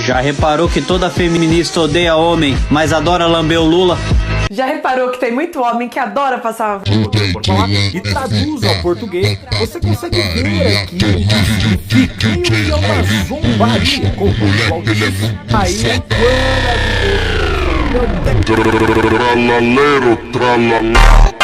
Já reparou que toda feminista odeia homem, mas adora lamber o Lula? Já reparou que tem muito homem que adora passar e traduz ao português, você consegue ver aqui o fiquinho é uma zombaria com o altíssimo. Aí é quando Tralaleiro, tralala.